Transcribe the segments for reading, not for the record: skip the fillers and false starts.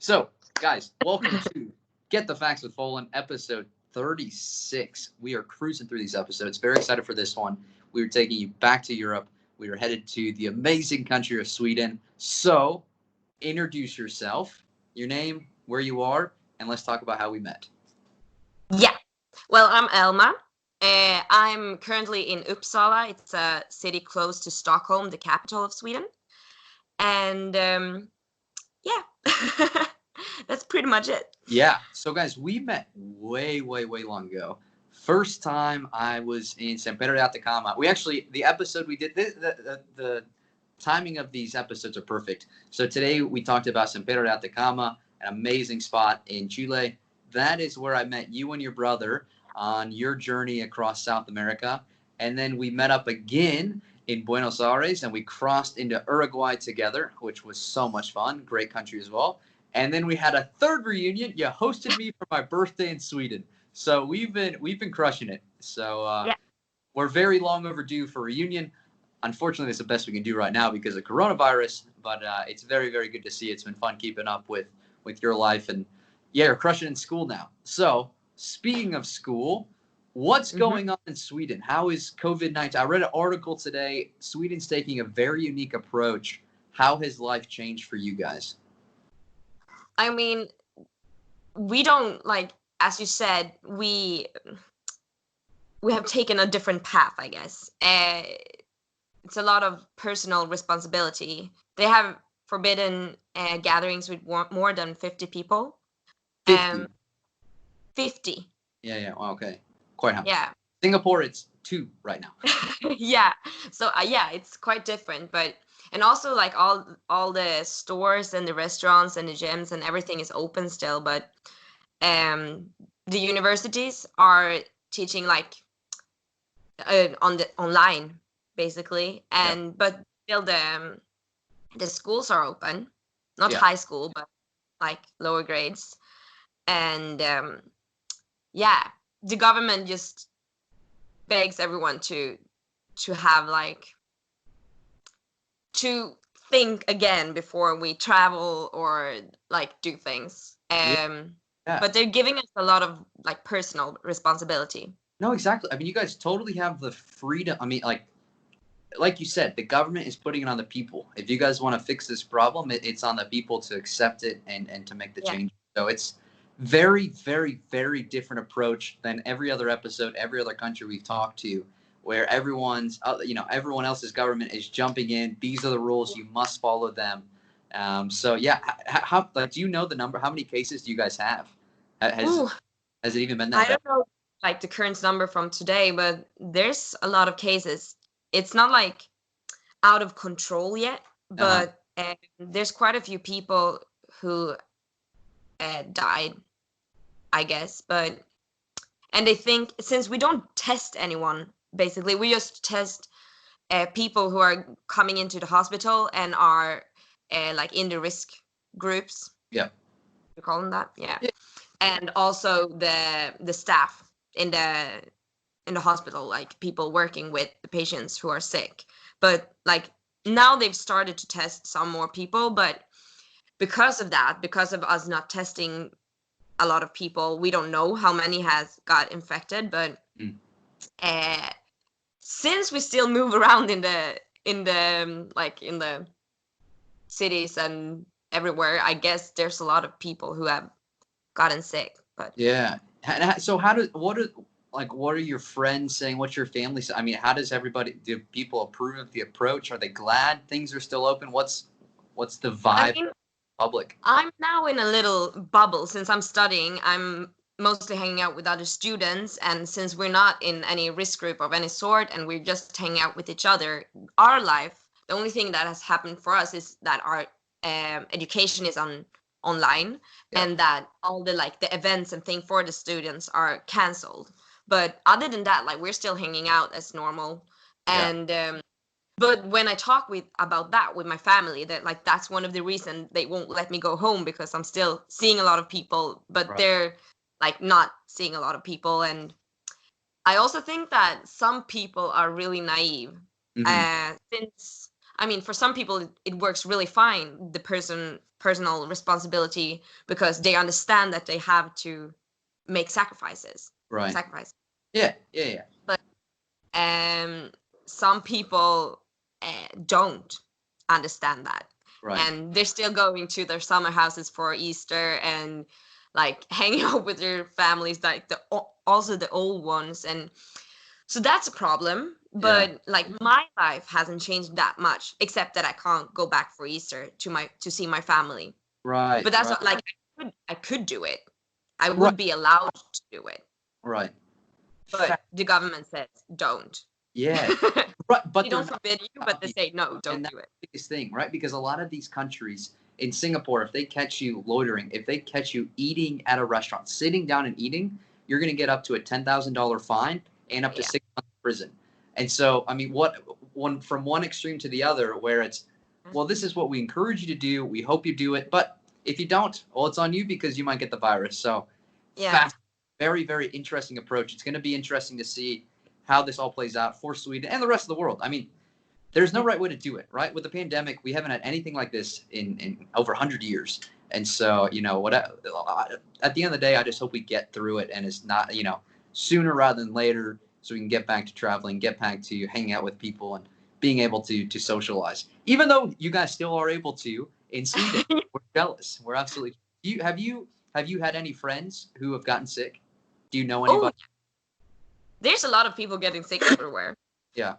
So, guys, welcome to Get the Facts with Folan, episode 36. We are cruising through these episodes. Very excited for this one. We are taking you back to Europe. We are headed to the amazing country of Sweden. So, introduce yourself, your name, where you are, and let's talk about how we met. Yeah. Well, I'm Elma. I'm currently in Uppsala. It's a city close to Stockholm, the capital of Sweden. And yeah, that's pretty much it. Yeah. So, guys, we met way long ago. First time I was in San Pedro de Atacama. We actually, the episode we did, the timing of these episodes are perfect. So today we talked about San Pedro de Atacama, an amazing spot in Chile. That is where I met you and your brother on your journey across South America. And then we met up again in Buenos Aires and we crossed into Uruguay together, which was so much fun. Great country as well. And then we had a third reunion. You hosted me for my birthday in Sweden. So we've been crushing it. So we're very long overdue for a reunion. Unfortunately, it's the best we can do right now because of coronavirus. But it's very good to see. It's been fun keeping up with your life, and yeah, you're crushing in school now. So speaking of school, what's going on in Sweden? How is COVID-19? I read an article today. Sweden's taking a very unique approach. How has life changed for you guys? I mean, we don't as you said, we have taken a different path, I guess. It's a lot of personal responsibility. They have forbidden gatherings with more than 50 people. 50. 50. Yeah. Well, okay. Quite high. Yeah. Singapore, it's 2 right now. Yeah. So it's quite different, and also all the stores and the restaurants and the gyms and everything is open still, but the universities are teaching on the online basically, and but still the schools are open, not high school, but lower grades, and the government just begs everyone to have to think again before we travel or do things. But they're giving us a lot of personal responsibility. No, exactly. I mean, you guys totally have the freedom. I mean, like you said, the government is putting it on the people. If you guys want to fix this problem, it's on the people to accept it and to make the change. So it's very different approach than every other episode, every other country we've talked to, where everyone else's government is jumping in. These are the rules. You must follow them. So yeah, how do you know the number? How many cases do you guys have? Has it even been that? I don't know the current number from today, but there's a lot of cases. It's not out of control yet, but there's quite a few people who died, I guess. And they think, since we don't test anyone, basically we just test people who are coming into the hospital and are in the risk groups. Yeah, you call them that. Yeah. And also the staff in the hospital, people working with the patients who are sick. But now they've started to test some more people, but because of us not testing a lot of people, we don't know how many has got infected. But since we still move around in the cities and everywhere, I guess there's a lot of people who have gotten sick. But yeah. So what are your friends saying? What's your family saying? I mean, how does do people approve of the approach? Are they glad things are still open? What's the vibe of the public? I'm now in a little bubble. Since I'm studying, I'm mostly hanging out with other students, and since we're not in any risk group of any sort and we're just hanging out with each other, our life, the only thing that has happened for us is that our education is online, and that all the the events and thing for the students are canceled. But other than that, we're still hanging out as normal. And but when I talk about that with my family, that that's one of the reasons they won't let me go home, because I'm still seeing a lot of people, but they're not seeing a lot of people. And I also think that some people are really naive. Since, I mean, for some people it works really fine, the personal responsibility because they understand that they have to make sacrifices. Right. Yeah. But some people don't understand that. Right. And they're still going to their summer houses for Easter and like hanging out with their families, like also the old ones. And so that's a problem. But like my life hasn't changed that much, except that I can't go back for Easter to see my family. Right. But that's right. what, like I could do it. I would be allowed to do it. Right. But the government says don't. Yeah. Right. But they don't forbid you, but they say no, don't do it. The biggest thing, right? Because a lot of these countries, in Singapore, if they catch you loitering, if they catch you eating at a restaurant, sitting down and eating, you're going to get up to a $10,000 fine and up to 6 months in prison. And so, I mean, from one extreme to the other, where it's, well, this is what we encourage you to do. We hope you do it. But if you don't, well, it's on you because you might get the virus. So, very, very interesting approach. It's going to be interesting to see how this all plays out for Sweden and the rest of the world. I mean, there's no right way to do it, right? With the pandemic, we haven't had anything like this in over 100 years. And so, you know, at the end of the day, I just hope we get through it and it's not, you know, sooner rather than later, so we can get back to traveling, get back to hanging out with people and being able to socialize. Even though you guys still are able to in Sweden, we're jealous. We're absolutely. Have you had any friends who have gotten sick? Do you know anybody? Oh, there's a lot of people getting sick everywhere. Yeah.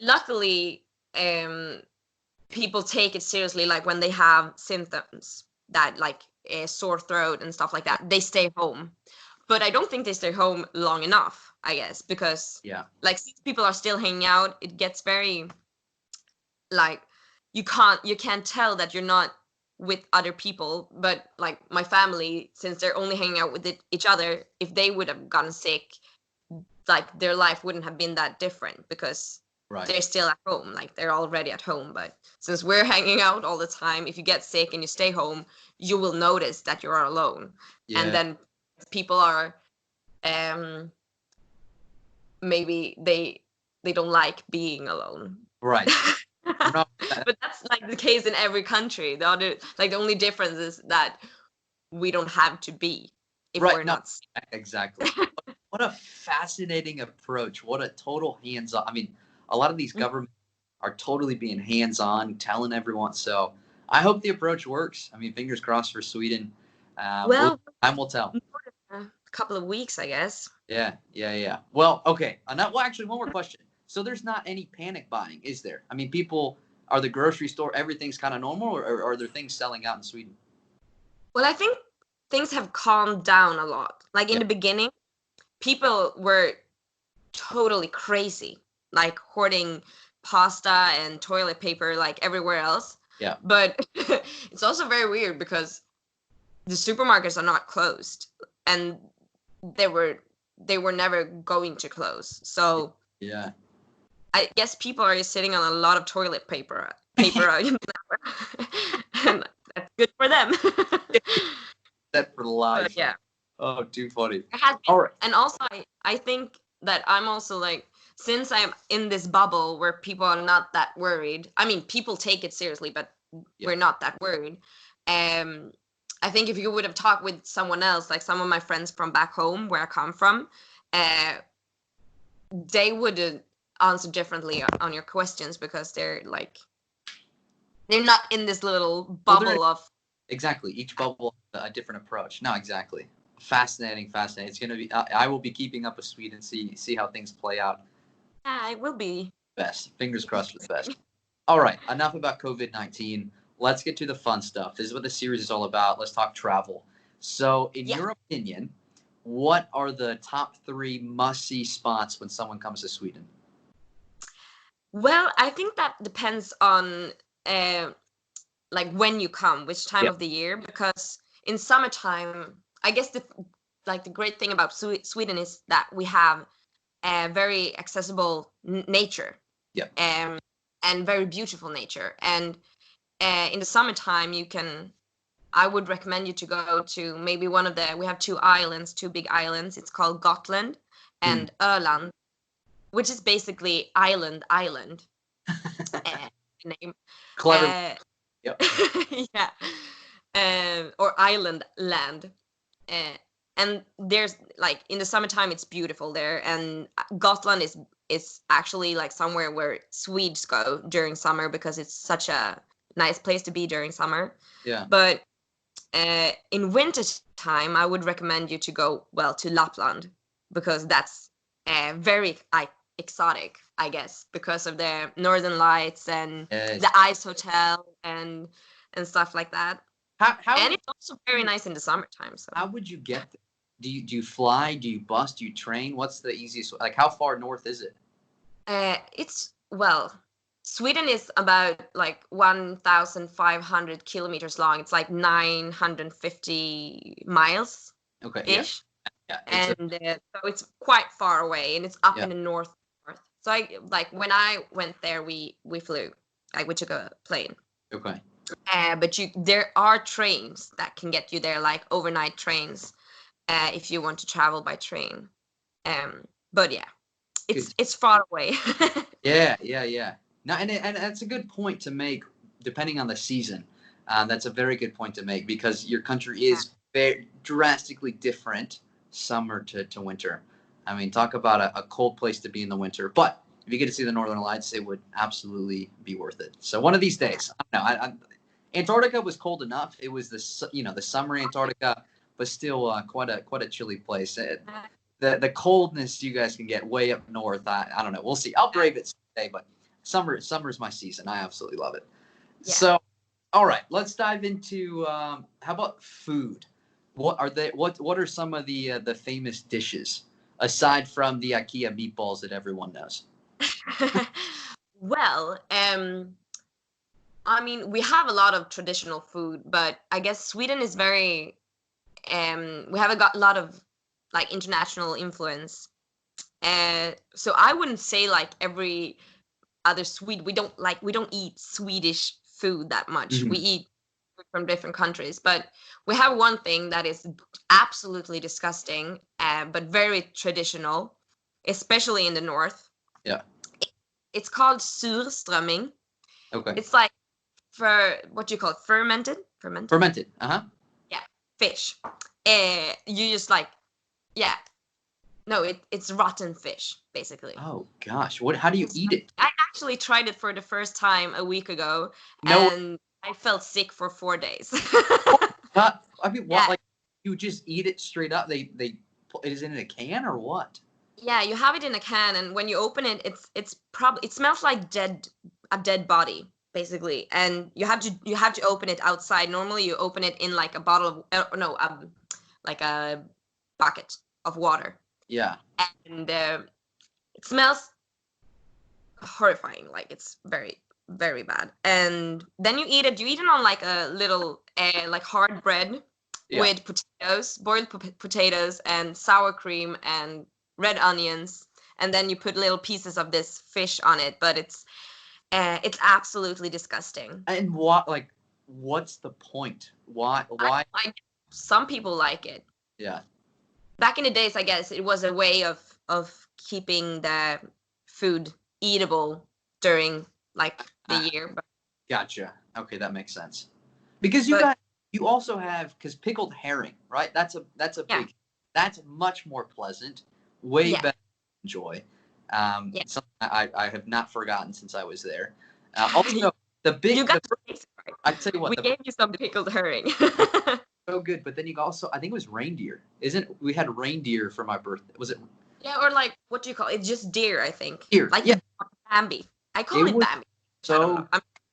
Luckily, people take it seriously. Like when they have symptoms that like a sore throat and stuff like that, they stay home. But I don't think they stay home long enough, I guess, because like since people are still hanging out, it gets very like you can't tell that you're not with other people. But like my family, since they're only hanging out with each other, if they would have gotten sick, like their life wouldn't have been that different because they're still at home, like they're already at home. But since we're hanging out all the time, if you get sick and you stay home, you will notice that you are alone. And then people are maybe they don't like being alone, right? But that's like the case in every country. The only difference is that we don't have to be if we're not sick. Exactly. What a fascinating approach. What a total hands-on. I mean, a lot of these governments are totally being hands-on, telling everyone. So I hope the approach works. I mean, fingers crossed for Sweden. Time will tell. A couple of weeks, I guess. Yeah. Well, okay. Actually, one more question. So there's not any panic buying, is there? I mean, are the grocery store, everything's kind of normal, or are there things selling out in Sweden? Well, I think things have calmed down a lot. Like in the beginning, people were totally crazy, like hoarding pasta and toilet paper like everywhere else. Yeah. But it's also very weird because the supermarkets are not closed, and they were never going to close. So I guess people are sitting on a lot of toilet paper and that's good for them. Set for life. But, Oh, too funny. All right. And also, I think that I'm also like, since I'm in this bubble where people are not that worried. I mean, people take it seriously, but we're not that worried. I think if you would have talked with someone else, like some of my friends from back home where I come from, they would answer differently on your questions because they're not in this little bubble of. Exactly. Each bubble a different approach. No, exactly. Fascinating. It's going to be, I will be keeping up with Sweden, see how things play out. Yeah, it will be. Best. Fingers crossed for the best. All right. Enough about COVID-19. Let's get to the fun stuff. This is what the series is all about. Let's talk travel. So in your opinion, what are the top 3 must-see spots when someone comes to Sweden? Well, I think that depends on like when you come, which time of the year, because in summertime, I guess the great thing about Sweden is that we have a very accessible nature. And very beautiful nature. And in the summertime, I would recommend you to go to maybe we have 2 big islands. It's called Gotland and Öland, which is basically island name. Clever. Yeah. or island land. Uh, and there's like in the summertime it's beautiful there, and Gotland is actually like somewhere where Swedes go during summer because it's such a nice place to be during summer. Yeah. But in winter time, I would recommend you to go to Lapland, because that's very exotic, I guess, because of the northern lights and Yes. the ice hotel and stuff like that. How And it's also very nice in the summertime. So how would you get there? Do you fly? Do you bus? Do you train? What's the easiest? Like, how far north is it? it's Sweden is about like 1,500 kilometers long. It's like 950 miles Okay. ish. Yeah. And so it's quite far away, and it's up Yeah. in the north. So when I went there, we flew, like we took a plane. Okay. But there are trains that can get you there, like overnight trains, if you want to travel by train. But yeah, it's far away. Yeah. No, and that's a good point to make. Depending on the season, that's a very good point to make, because your country is very drastically different summer to winter. I mean, talk about a cold place to be in the winter, but if you get to see the Northern Lights, it would absolutely be worth it. So one of these days, I don't know. Antarctica was cold enough. It was the summer Antarctica, but still quite a chilly place. The coldness you guys can get way up north, I don't know. We'll see. I'll brave it someday, but summer's my season. I absolutely love it. Yeah. So, all right, let's dive into how about food? What are some of the famous dishes aside from the Ikea meatballs that everyone knows? Well, I mean, we have a lot of traditional food, but I guess Sweden is very we have a lot of like international influence. So I wouldn't say like every other Swede, we don't eat Swedish food that much. Mhm. We eat food from different countries, but we have one thing that is absolutely disgusting, but very traditional, especially in the north. Yeah. It's called surströmming. Okay. It's like what do you call it? Fermented. Uh-huh. Yeah, fish. You just it's rotten fish basically. Oh gosh, how do you eat it? I actually tried it for the first time a week ago, No. and I felt sick for 4 days. I mean, what? Yeah. Like, you just eat it straight up? They it is in a can or what? Yeah, you have it in a can, and when you open it, it smells like a dead body basically, and you have to open it outside. Normally, you open it in like a bottle of like a bucket of water. Yeah. And it smells horrifying. Like it's very, very bad. And then you eat it on like a little like hard bread with potatoes, boiled potatoes, and sour cream and red onions, and then you put little pieces of this fish on it. But it's absolutely disgusting. And what's the point? Why? Some people like it. Yeah. Back in the days, I guess it was a way of keeping the food eatable during like the year. But Gotcha. Okay, that makes sense. Because you also have, because pickled herring, right? That's a big. That's much more pleasant, way better to enjoy. Something I have not forgotten since I was there. Also, the big. You got I tell you what, we gave you some pickled herring. So good, but then you also, I think it was reindeer. We had reindeer for my birthday? Was it? Yeah, or like what do you call it? It's just deer, I think. Deer. Like Bambi. I call it Bambi. So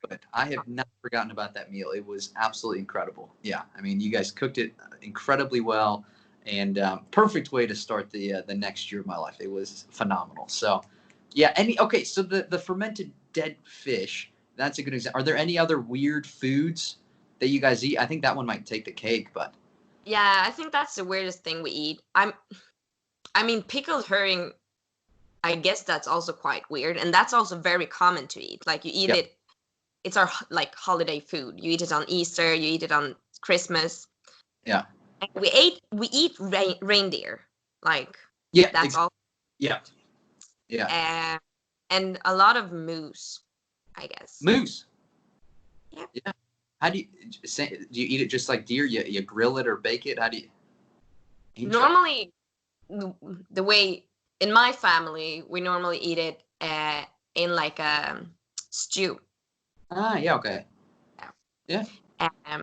good. I have not forgotten about that meal. It was absolutely incredible. Yeah, I mean, you guys cooked it incredibly well, and perfect way to start the next year of my life. It was phenomenal. So, yeah. Okay, so the fermented dead fish. That's a good example. Are there any other weird foods that you guys eat? I think that one might take the cake, but. Yeah, I think that's the weirdest thing we eat. I mean, pickled herring, I guess that's also quite weird, and that's also very common to eat. Like you eat it, it's our like holiday food. You eat it on Easter, you eat it on Christmas. Yeah. And we eat reindeer. Like that's all. Yeah. Yeah. And a lot of moose, I guess. Moose. Yeah. Yeah. How do you eat it just like deer? You grill it or bake it? How do you? Normally, the way in my family, we normally eat it in like a stew. Ah, yeah, okay. Yeah. Yeah.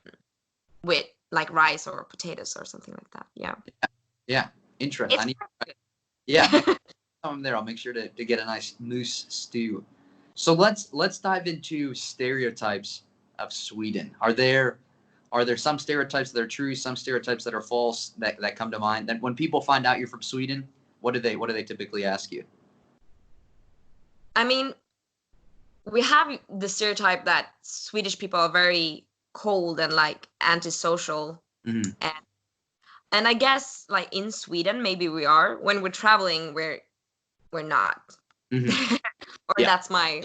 With like rice or potatoes or something like that. Yeah. Yeah. Interesting. It's Yeah. I'm there. I'll make sure to get a nice moose stew. So let's dive into stereotypes of Sweden. Are there some stereotypes that are true, some stereotypes that are false that come to mind? That when people find out you're from Sweden, what do they typically ask you? I mean, we have the stereotype that Swedish people are very cold and like antisocial. Mm-hmm. And I guess like in Sweden maybe we are. When we're traveling we're not. Mm-hmm. Or Yeah. that's my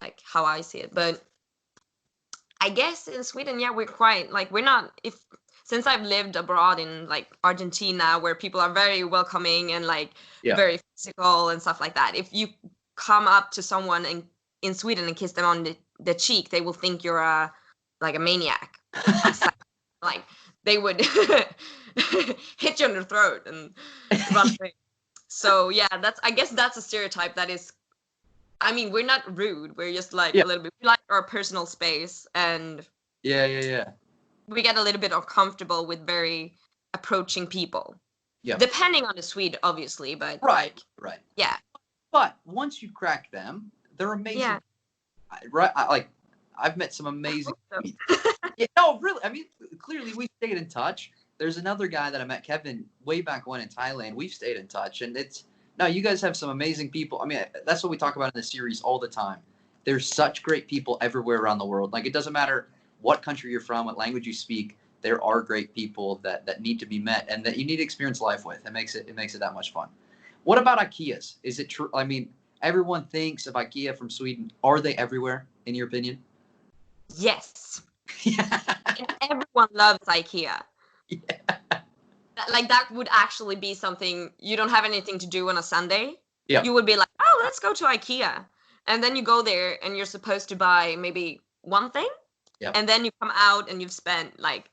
like how I see it. But I guess in Sweden, yeah, we're quite like we're not since I've lived abroad in like Argentina where people are very welcoming and like very physical and stuff like that. If you come up to someone in Sweden and kiss them on the cheek, they will think you're a maniac. Like they would hit you on the throat and run away. So yeah, I guess that's a stereotype that is. I mean, we're not rude. We're just like a little bit. We like our personal space, and yeah. We get a little bit uncomfortable with very approaching people. Yeah. Depending on the Swede, obviously, but right. Yeah. But once you crack them, they're amazing. Yeah. Right. I've met some amazing. Yeah, no, really. I mean, clearly we stayed in touch. There's another guy that I met, Kevin, way back when in Thailand. We've stayed in touch, and you guys have some amazing people. I mean, that's what we talk about in the series all the time. There's such great people everywhere around the world. Like, it doesn't matter what country you're from, what language you speak. There are great people that need to be met and that you need to experience life with. It makes it that much fun. What about Ikeas? Is it true? I mean, everyone thinks of Ikea from Sweden. Are they everywhere, in your opinion? Yes. And everyone loves Ikea. Yeah. Like that would actually be something you don't have anything to do on a Sunday. Yeah. You would be like, oh, let's go to Ikea. And then you go there and you're supposed to buy maybe one thing. Yep. And then you come out and you've spent like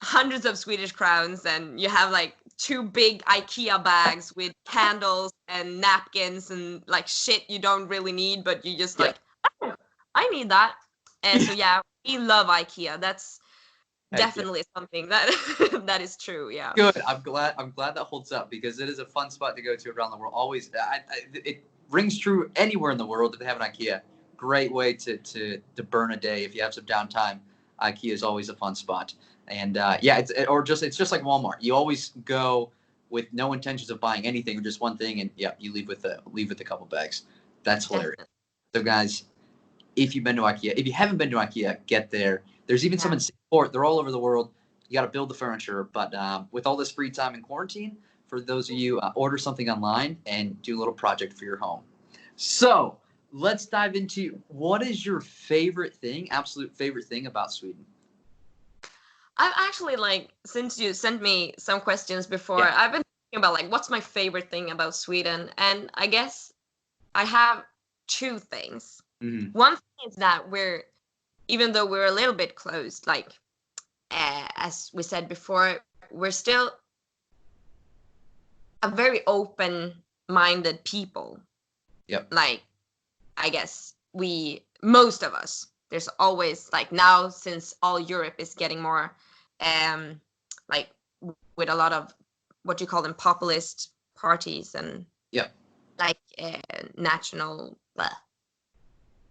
hundreds of Swedish crowns and you have like 2 big Ikea bags with candles and napkins and like shit you don't really need, but you just like, oh, I need that. And so yeah, we love Ikea. That's definitely something that is true. Yeah. Good. I'm glad that holds up because it is a fun spot to go to around the world. Always, it rings true anywhere in the world if they have an Ikea. Great way to burn a day if you have some downtime. Ikea is always a fun spot. And it's just like Walmart. You always go with no intentions of buying anything or just one thing, and you leave with a couple bags. That's hilarious. Definitely. So guys, if you've been to Ikea, if you haven't been to Ikea, get there. There's even some in Singapore. They're all over the world. You got to build the furniture, but with all this free time in quarantine, for those of you, order something online and do a little project for your home. So let's dive into what is your absolute favorite thing about Sweden? I've actually since you sent me some questions before, I've been thinking about what's my favorite thing about Sweden, and I guess I have 2 things. Mm-hmm. One thing is that even though we're a little bit closed, as we said before, we're still a very open-minded people. Yep. I guess most of us, there's always now since all Europe is getting more with a lot of what you call them populist parties and national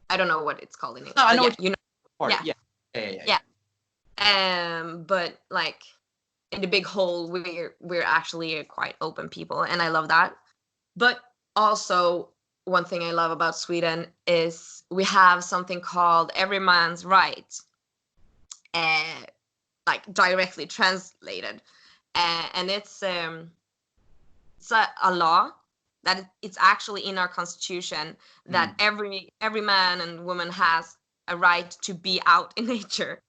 I don't know what it's called in English. No, I know. Yeah. But in the big whole, we're actually a quite open people, and I love that. But also, one thing I love about Sweden is we have something called every man's right, directly translated, and it's a law that it's actually in our constitution that every man and woman has a right to be out in nature,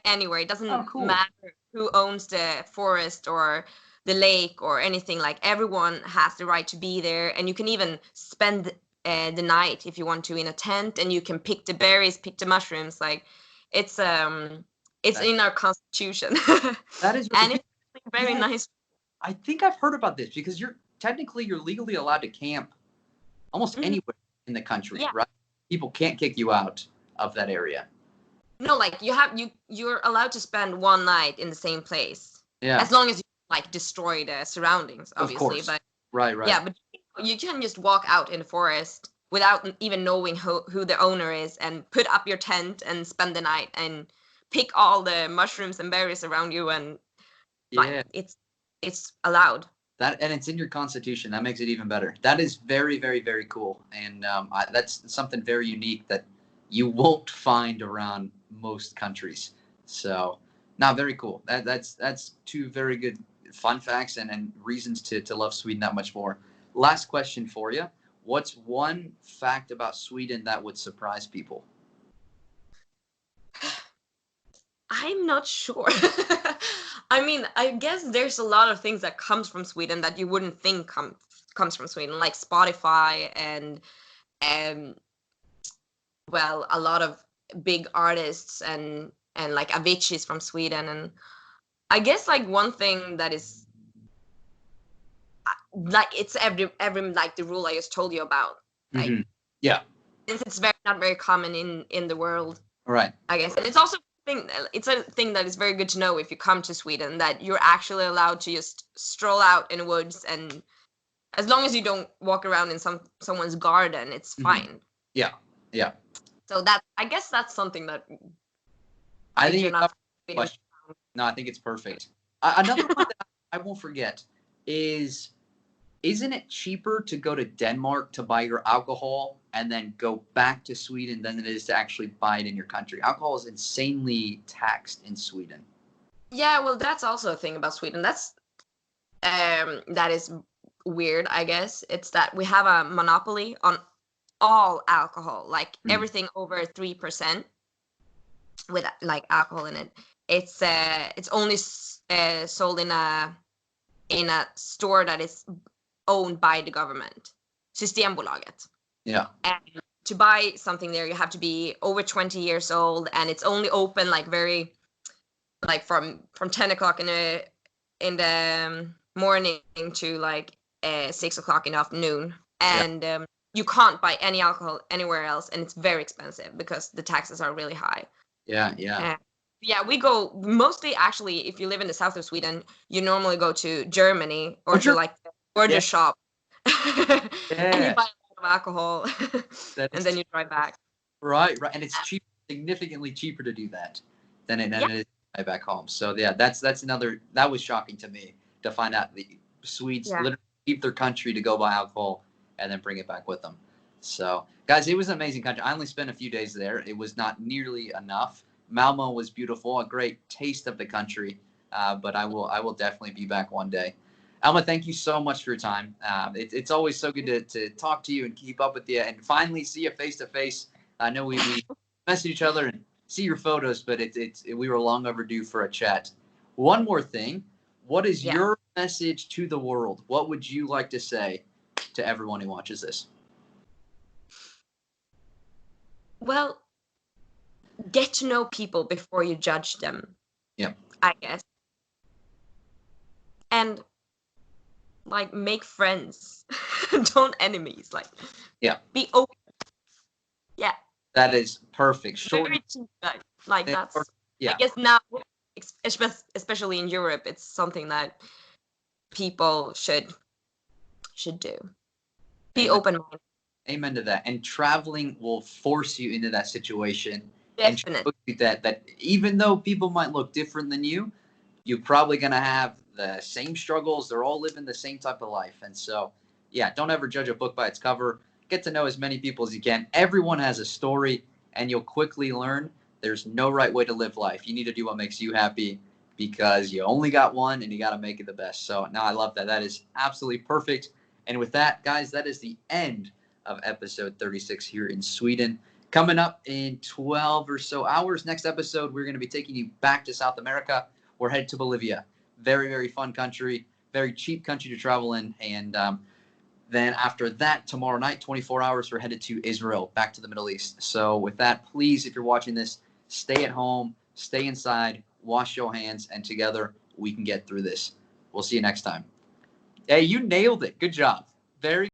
anywhere. It doesn't matter who owns the forest or the lake or anything. Everyone has the right to be there, and you can even spend the night if you want to in a tent, and you can pick the berries, pick the mushrooms. Like it's in our constitution, That is and really, it's very yeah, nice. I think I've heard about this because you're legally allowed to camp almost Mhm. anywhere in the country, Yeah. right? People can't kick you out of that area. No, like you're allowed to spend one night in the same place Yeah, as long as you like destroy the surroundings, of obviously. course. But Right, right. yeah, but you can just walk out in the forest without even knowing who the owner is, and put up your tent and spend the night and pick all the mushrooms and berries around you, and like Yeah. it's allowed. That, and it's in your constitution. That makes it even better. That is very, very, very cool, and that's something very unique that you won't find around most countries. So, not very cool. That's two very good fun facts and reasons to love Sweden that much more. Last question for you: what's one fact about Sweden that would surprise people? I'm not sure. I mean, I guess there's a lot of things that comes from Sweden that you wouldn't think comes from Sweden, like Spotify and um well, a lot of big artists and like Avicii is from Sweden. And I guess like one thing that is like it's every like the rule I just told you about. Like Hmm. Yeah. since it's not very common in the world, All right. I guess. And it's also it's a thing that is very good to know if you come to Sweden, that you're actually allowed to just stroll out in the woods, and as long as you don't walk around in someone's garden, it's Hmm. fine. Yeah. Yeah. So that I guess that's something that I if think you're it not covers the Sweden. question. No, I think it's perfect. Another one that I won't forget is, isn't it cheaper to go to Denmark to buy your alcohol and then go back to Sweden than it is to actually buy it in your country? Alcohol is insanely taxed in Sweden. Yeah, well, that's also a thing about Sweden. That is weird, I guess. It's that we have a monopoly on all alcohol, like Mm. everything over 3% with like alcohol in it. It's only sold in a store that is owned by the government, Systembolaget. Yeah. And to buy something there, you have to be over 20 years old, and it's only open like very like from 10 o'clock in the morning to like 6 o'clock in the afternoon. Yeah. And you can't buy any alcohol anywhere else, and it's very expensive because the taxes are really high. Yeah. Yeah. Yeah, we go mostly, actually, if you live in the south of Sweden, you normally go to Germany or Oh, to sure. like the border Yeah. shop and you Yeah. buy a lot of alcohol That and is then you drive back. right. Right. And it's cheap, significantly cheaper to do that than Yeah, it is to buy back home. So yeah, that's another, that was shocking to me to find out the Swedes yeah. literally leave their country to go buy alcohol and then bring it back with them. So guys, it was an amazing country. I only spent a few days there. It was not nearly enough. Malmo was beautiful, a great taste of the country. But I will definitely be back one day. Alma, thank you so much for your time. It's always so good to talk to you and keep up with you and finally see you face to face. I know we message each other and see your photos, but we were long overdue for a chat. One more thing, what is Yeah. your message to the world? What would you like to say to everyone who watches this? Well, get to know people before you judge them, Yeah, I guess. And like make friends. Don't enemies. Like yeah, be open. Yeah. that is perfect. Short Very cheap. Like and that's I yeah. guess now, especially in Europe, it's something that people should do. Be Amen. open minded. Amen to that. And traveling will force you into that situation and Definitely. show you that even though people might look different than you, you're probably going to have the same struggles. They're all living the same type of life. And so, yeah, don't ever judge a book by its cover. Get to know as many people as you can. Everyone has a story, and you'll quickly learn there's no right way to live life. You need to do what makes you happy because you only got one and you got to make it the best. So, now I love that. That is absolutely perfect. And with that, guys, that is the end of episode 36 here in Sweden. Coming up in 12 or so hours, next episode, we're going to be taking you back to South America. We're headed to Bolivia. Very, very fun country, very cheap country to travel in. And Then after that, tomorrow night, 24 hours, we're headed to Israel, back to the Middle East. So with that, please, if you're watching this, stay at home, stay inside, wash your hands, and together we can get through this. We'll see you next time. Hey, you nailed it. Good job. Very